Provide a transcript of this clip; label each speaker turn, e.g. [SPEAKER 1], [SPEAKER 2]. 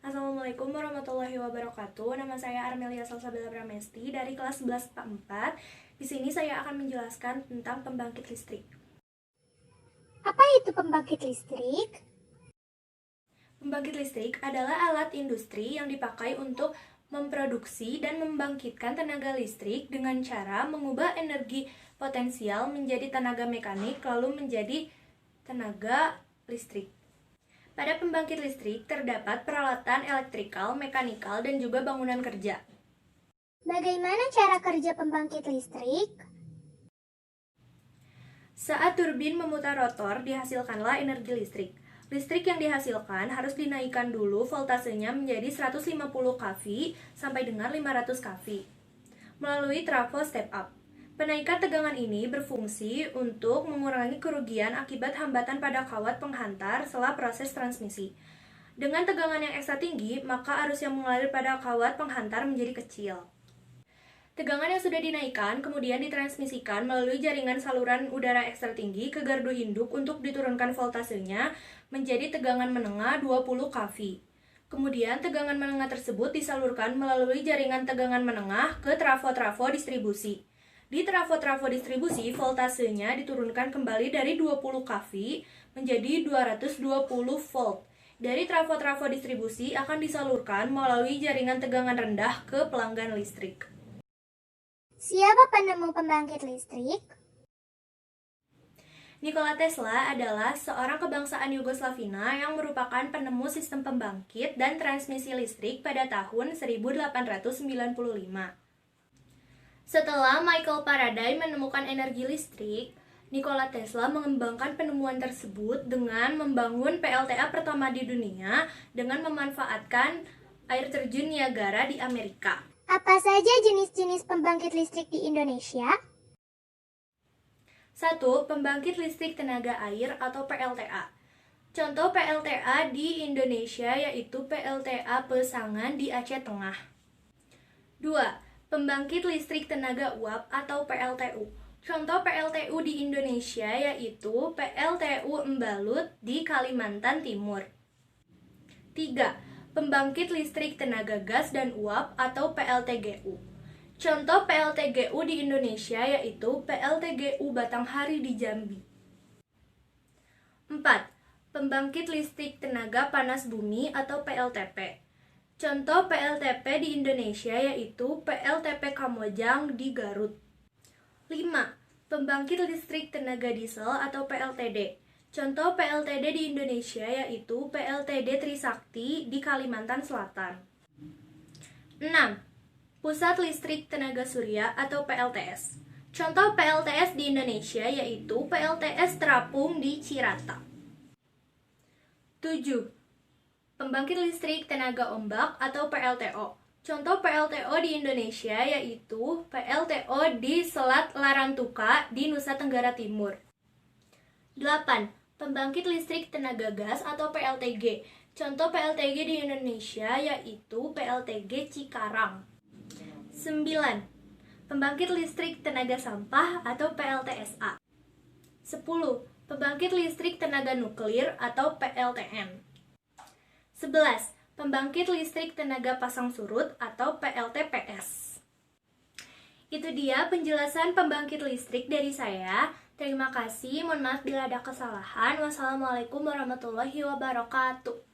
[SPEAKER 1] Assalamualaikum warahmatullahi wabarakatuh. Nama saya Armelia Salsabila Pramesti dari kelas 11 4. Di sini saya akan menjelaskan tentang pembangkit listrik.
[SPEAKER 2] Apa itu pembangkit listrik?
[SPEAKER 1] Pembangkit listrik adalah alat industri yang dipakai untuk memproduksi dan membangkitkan tenaga listrik dengan cara mengubah energi potensial menjadi tenaga mekanik lalu menjadi tenaga listrik. Pada pembangkit listrik terdapat peralatan elektrikal, mekanikal, dan juga bangunan kerja.
[SPEAKER 2] Bagaimana cara kerja pembangkit listrik?
[SPEAKER 1] Saat turbin memutar rotor, dihasilkanlah energi listrik. Listrik yang dihasilkan harus dinaikkan dulu voltasenya menjadi 150 kV sampai dengan 500 kV melalui trafo step up. Penaikan tegangan ini berfungsi untuk mengurangi kerugian akibat hambatan pada kawat penghantar setelah proses transmisi. Dengan tegangan yang ekstra tinggi, maka arus yang mengalir pada kawat penghantar menjadi kecil. Tegangan yang sudah dinaikkan kemudian ditransmisikan melalui jaringan saluran udara ekstra tinggi ke gardu induk untuk diturunkan voltasenya menjadi tegangan menengah 20 kV. Kemudian tegangan menengah tersebut disalurkan melalui jaringan tegangan menengah ke trafo-trafo distribusi. Di trafo-trafo distribusi, voltasenya diturunkan kembali dari 20 kV menjadi 220 volt. Dari trafo-trafo distribusi akan disalurkan melalui jaringan tegangan rendah ke pelanggan listrik.
[SPEAKER 2] Siapa penemu pembangkit listrik?
[SPEAKER 1] Nikola Tesla adalah seorang kebangsaan Yugoslavina yang merupakan penemu sistem pembangkit dan transmisi listrik pada tahun 1895. Setelah Michael Faraday menemukan energi listrik, Nikola Tesla mengembangkan penemuan tersebut dengan membangun PLTA pertama di dunia dengan memanfaatkan air terjun Niagara di Amerika.
[SPEAKER 2] Apa saja jenis-jenis pembangkit listrik di Indonesia?
[SPEAKER 1] 1. Pembangkit listrik tenaga air atau PLTA. Contoh PLTA di Indonesia yaitu PLTA Pesangan di Aceh Tengah. 2. Pembangkit listrik tenaga uap atau PLTU. Contoh PLTU di Indonesia yaitu PLTU Embalut di Kalimantan Timur. 3. Pembangkit listrik tenaga gas dan uap atau PLTGU. Contoh PLTGU di Indonesia yaitu PLTGU Batanghari di Jambi. 4. Pembangkit listrik tenaga panas bumi atau PLTP. Contoh PLTP di Indonesia yaitu PLTP Kamojang di Garut. 5. Pembangkit listrik tenaga diesel atau PLTD. Contoh PLTD di Indonesia yaitu PLTD Trisakti di Kalimantan Selatan. 6. Pusat Listrik Tenaga Surya atau PLTS. Contoh PLTS di Indonesia yaitu PLTS Terapung di Cirata. 7. Pembangkit listrik tenaga ombak atau PLTO. Contoh PLTO di Indonesia yaitu PLTO di Selat Larantuka di Nusa Tenggara Timur. 8. Pembangkit listrik tenaga gas atau PLTG. Contoh PLTG di Indonesia yaitu PLTG Cikarang. 9. Pembangkit listrik tenaga sampah atau PLTSA. 10. Pembangkit listrik tenaga nuklir atau PLTN. 11. Pembangkit listrik tenaga pasang surut atau PLTPS. Itu dia penjelasan pembangkit listrik dari saya. Terima kasih, mohon maaf bila ada kesalahan. Wassalamualaikum warahmatullahi wabarakatuh.